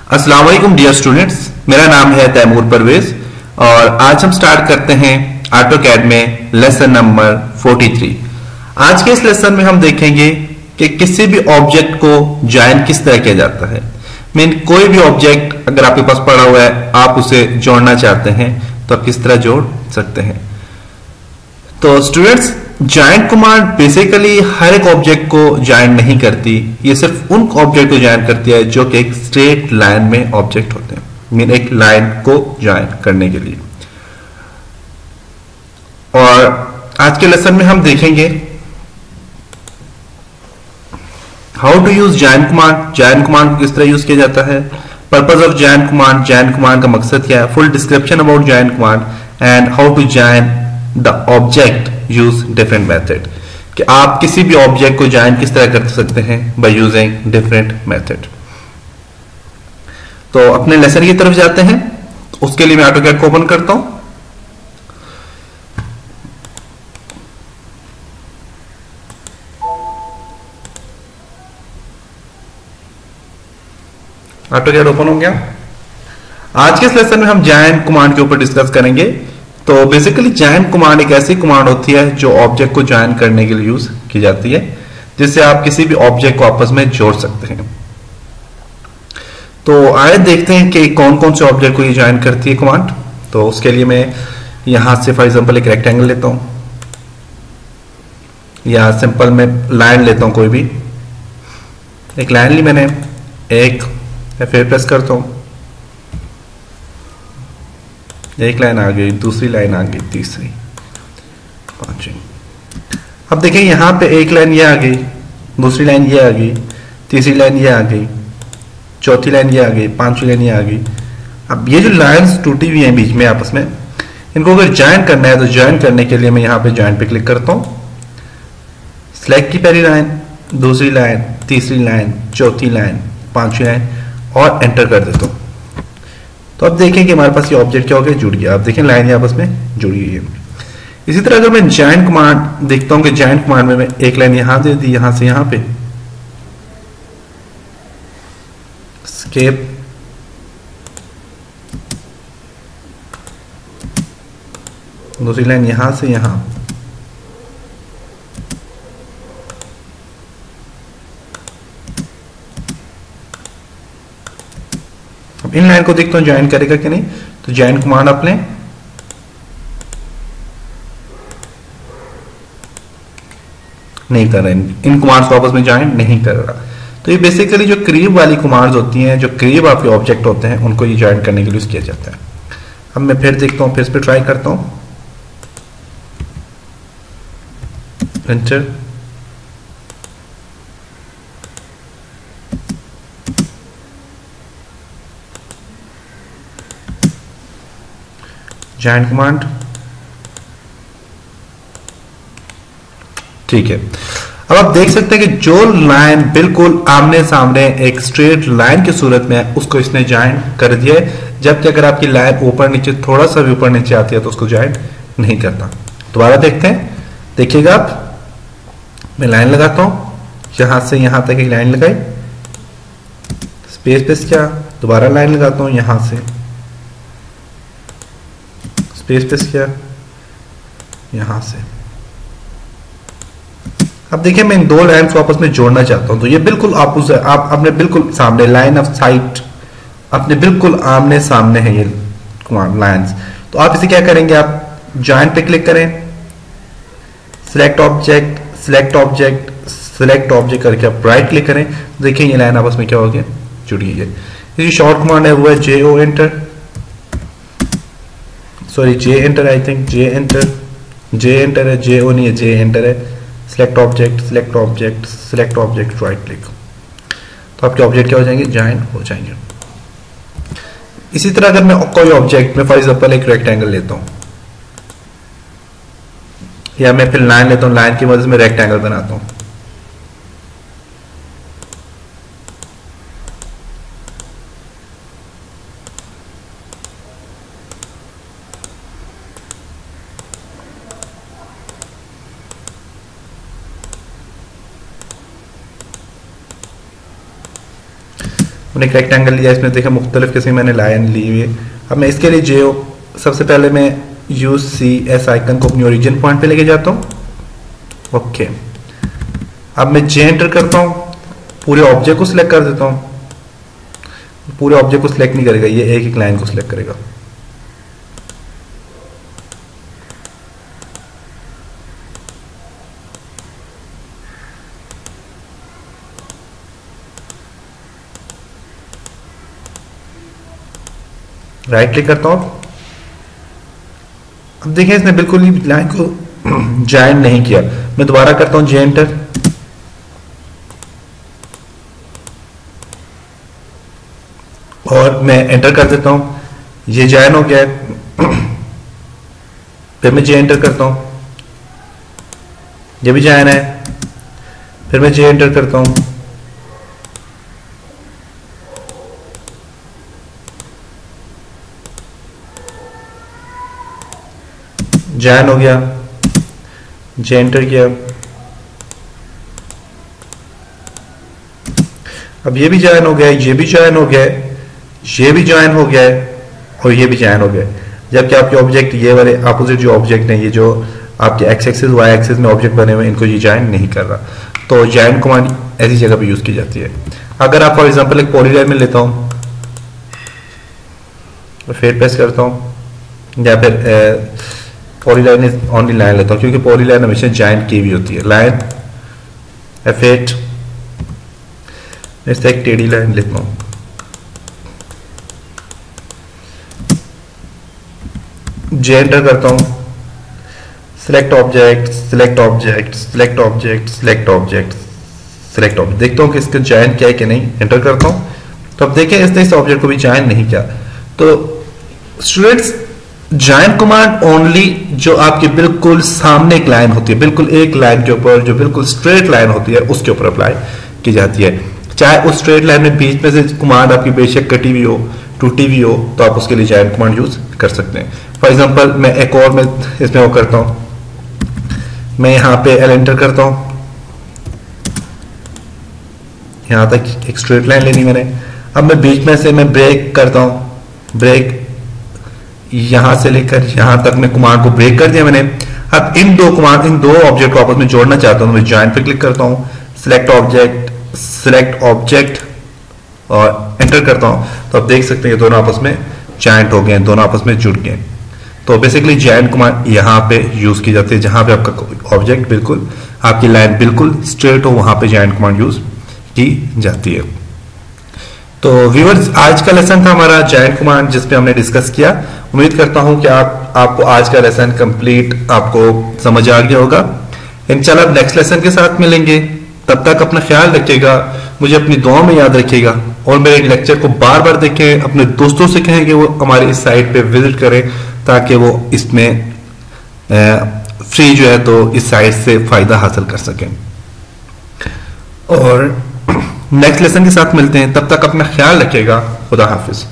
अस्सलाम वालेकुम dear students, मेरा नाम है तैमूर परवेज और आज हम स्टार्ट करते हैं ऑटोकैड में लेसन नंबर 43। आज के इस लेसन में हम देखेंगे कि किसी भी ऑब्जेक्ट को जॉइन किस तरह किया जाता है। मीन कोई भी ऑब्जेक्ट अगर आपके पास पड़ा हुआ है, आप उसे जोड़ना चाहते हैं तो आप किस तरह जोड़ सकते हैं। तो स्टूडेंट्स, जॉइंट कमांड बेसिकली हर एक ऑब्जेक्ट को जॉइन नहीं करती, ये सिर्फ उन ऑब्जेक्ट को जॉइन करती है जो कि एक स्ट्रेट लाइन में ऑब्जेक्ट होते हैं, मीन एक लाइन को जॉइन करने के लिए। और आज के लेसन में हम देखेंगे how to use join command, join command को किस तरह यूज किया जाता है, पर्पज ऑफ जॉइन कमांड का मकसद क्या है, full description about join command and how to join the object use different method, कि आप किसी भी ऑब्जेक्ट को जॉइन किस तरह कर सकते हैं बाय यूजिंग डिफरेंट मेथड। तो अपने लेसन की तरफ जाते हैं। तो उसके लिए मैं ऑटोकैड को ओपन करता हूं। ऑटोकैड ओपन हो गया। आज के इस लेसन में हम जॉइन कमांड के ऊपर डिस्कस करेंगे। तो बेसिकली जॉइन कमांड एक ऐसी कमांड होती है जो ऑब्जेक्ट को जॉइन करने के लिए यूज की जाती है, जिससे आप किसी भी ऑब्जेक्ट को आपस में जोड़ सकते हैं। तो आइए देखते हैं कि कौन कौन से ऑब्जेक्ट को ये जॉइन करती है कमांड। तो उसके लिए मैं यहां से फॉर एग्जांपल एक रेक्टेंगल लेता हूं, या सिंपल मैं लाइन लेता हूं, कोई भी एक लाइन ली मैंने, एक फिर प्रेस करता हूं, एक लाइन आ गई, दूसरी लाइन आ गई, तीसरी, पांचवी। अब देखिए यहां पे एक लाइन ये आ गई, दूसरी लाइन ये आ गई, तीसरी लाइन ये आ गई, चौथी लाइन ये आ गई, पांचवी लाइन ये आ गई। अब ये जो लाइंस टूटी हुई हैं बीच में आपस में, इनको अगर ज्वाइन करना है तो ज्वाइन करने के लिए मैं यहां पे ज्वाइन पे क्लिक करता हूं, सिलेक्ट की पहली लाइन, दूसरी लाइन, तीसरी लाइन, चौथी लाइन, पांचवी लाइन और एंटर कर देता हूं। तो अब देखें कि हमारे पास ये ऑब्जेक्ट क्या हो गया, जुड़ गया। आप देखें लाइन आपस में जुड़ी हुई है। इसी तरह अगर मैं जॉइन कमांड देखता हूं कि जॉइन कमांड में मैं एक लाइन यहां दे दी, यहां से यहां पे स्केप, दूसरी लाइन यहां से यहां, अब इन लाइन को देखता हूं ज्वाइन करेगा कि नहीं। तो ज्वाइन कमांड अपने नहीं कर रहे, इन कमांड्स को आपस में ज्वाइन नहीं कर रहा। तो ये बेसिकली जो करीब वाली कमांड्स होती हैं, जो करीब आपके ऑब्जेक्ट होते हैं, उनको ये ज्वाइन करने के लिए यूज किया जाता है। अब मैं फिर देखता हूं, फिर इस पर ट्राई करता हूं, एंटर, जॉइन कमांड, ठीक है। अब आप देख सकते हैं कि जो लाइन बिल्कुल आमने सामने एक स्ट्रेट लाइन की सूरत में है, उसको इसने ज्वाइन कर दिया है, जबकि अगर आपकी लाइन ऊपर नीचे थोड़ा सा भी ऊपर नीचे आती है तो उसको ज्वाइन नहीं करता। दोबारा देखते हैं, देखिएगा आप, मैं लाइन लगाता हूं, यहां से यहां तक एक लाइन लगाई, स्पेस पे क्या, दोबारा लाइन लगाता हूं, यहां से स्पेस पे क्या, यहां से। अब देखिए मैं इन दो लाइन्स को आपस में जोड़ना चाहता हूं, तो ये बिल्कुल आप अपने बिल्कुल सामने, लाइन ऑफ साइट अपने बिल्कुल आमने सामने है ये लाइन्स। तो आप इसे क्या करेंगे, आप जॉइन पे क्लिक करें, select object, select object, select object करके आप राइट क्लिक करें। देखिए ये लाइन आपस में क्या हो गया, जुड़ गई है। ये शॉर्ट कमांड है वो है JO enter, sorry J enter, I think J enter है, JO नहीं है, J एंटर है। Select object, select object, select object, right click, तो आपके ऑब्जेक्ट क्या हो जाएंगे, ज्वाइन हो जाएंगे। इसी तरह अगर मैं कोई ऑब्जेक्ट में फॉर एग्जांपल एक रेक्टेंगल लेता हूं, या मैं फिर लाइन लेता हूं, लाइन की मदद से मैं रेक्टेंगल बनाता हूं, हमने एक रेक्टेंगल लिया, इसमें देखा मुख्तलिफ किस्म मैंने लाइन ली हुई है। अब मैं इसके लिए जो सबसे पहले मैं यूज सी एस आइकन को अपनी ओरिजिन पॉइंट पे लेके जाता हूँ। ओके, अब मैं जे एंटर करता हूँ, पूरे ऑब्जेक्ट को सिलेक्ट कर देता हूँ। पूरे ऑब्जेक्ट को सिलेक्ट नहीं करेगा, ये एक एक लाइन को सिलेक्ट करेगा। राइट क्लिक करता हूं, अब देखिए इसने बिल्कुल ही लाइन को ज्वाइन नहीं किया। मैं दोबारा करता हूं जे एंटर, और मैं एंटर कर देता हूं, ये ज्वाइन हो गया है। फिर मैं जे एंटर करता हूं, ये भी ज्वाइन है। फिर मैं जे एंटर करता हूं, ज्वाइन हो गया। जे एंटर किया, अब ये भी ज्वाइन हो गया, ये भी ज्वाइन हो गया, ये भी ज्वाइन हो गया और ये भी ज्वाइन हो गया। जबकि आपके ऑब्जेक्ट ये वाले अपोजिट जो ऑब्जेक्ट हैं, ये जो आपके एक्स एक्सिस वाई एक्सिस में ऑब्जेक्ट बने हुए हैं, इनको ये ज्वाइन नहीं कर रहा। तो ज्वाइन कमांड ऐसी जगह पे यूज की जाती है। अगर आप फॉर एग्जांपल एक पॉलीलाइन में लेता हूं, फिर प्रेस करता हूं, या फिर पॉलीलाइन इज ओनली लाइन लेता हूं, क्योंकि पॉलीलाइन हमेशा ज्वाइन की हुई होती है। लाइन F8, इससे एक टेढ़ी लाइन लेता हूं, जे एंटर करता हूं, select object, select object, select object, select object, select object. देखता हूं कि इसका ज्वाइन किया है कि नहीं, एंटर करता हूं, तो अब देखें इसने इस ऑब्जेक्ट को भी ज्वाइन नहीं किया। तो स्टूडेंट्स, ज्वाइन कमांड ओनली जो आपके बिल्कुल सामने एक लाइन होती है, बिल्कुल एक लाइन के ऊपर जो बिल्कुल स्ट्रेट लाइन होती है, उसके ऊपर अप्लाई की जाती है। चाहे उस स्ट्रेट लाइन में बीच में से कमांड आपकी बेशक कटी हुई हो, टूटी हुई हो, तो आप उसके लिए ज्वाइन कमांड यूज कर सकते हैं। फॉर एग्जांपल मैं एक और मैं इसमें वो करता हूं, मैं यहां पे एल एंटर करता हूं, यहां तक एक स्ट्रेट लाइन लेनी मैंने। अब मैं बीच में से मैं ब्रेक करता हूं, ब्रेक यहां से लेकर यहां तक मैं कमांड को ब्रेक कर दिया मैंने। अब इन दो कमांड, इन दो ऑब्जेक्ट को आपस में जोड़ना चाहता हूं, मैं ज्वाइन पे क्लिक करता हूं, सिलेक्ट ऑब्जेक्ट, सिलेक्ट ऑब्जेक्ट और एंटर करता हूं। तो आप देख सकते हैं ये दोनों आपस में ज्वाइंट हो गए, दोनों आपस में जुड़ गए। तो बेसिकली ज्वाइंट कमांड यहां पे यूज की जाती है, जहां पे आपका ऑब्जेक्ट बिल्कुल, आपकी लाइन बिल्कुल स्ट्रेट हो, वहां पे ज्वाइंट कमांड यूज की जाती है। तो व्यूअर्स, आज का लेसन था हमारा ज्वाइंट कमांड, जिसपे हमने डिस्कस किया। उम्मीद करता हूं कि आपको आज का लेसन कंप्लीट आपको समझ आ गया होगा। इंशाल्लाह नेक्स्ट लेसन के साथ मिलेंगे, तब तक अपना ख्याल रखिएगा, मुझे अपनी दुआ में याद रखिएगा, और मेरे लेक्चर को बार बार देखें, अपने दोस्तों से कहें कि वो हमारे इस साइट पे विजिट करें, ताकि वो इसमें फ्री जो है तो इस साइट से फायदा हासिल कर सकें। और नेक्स्ट लेसन के साथ मिलते हैं, तब तक अपना ख्याल रखिएगा। खुदा हाफिज।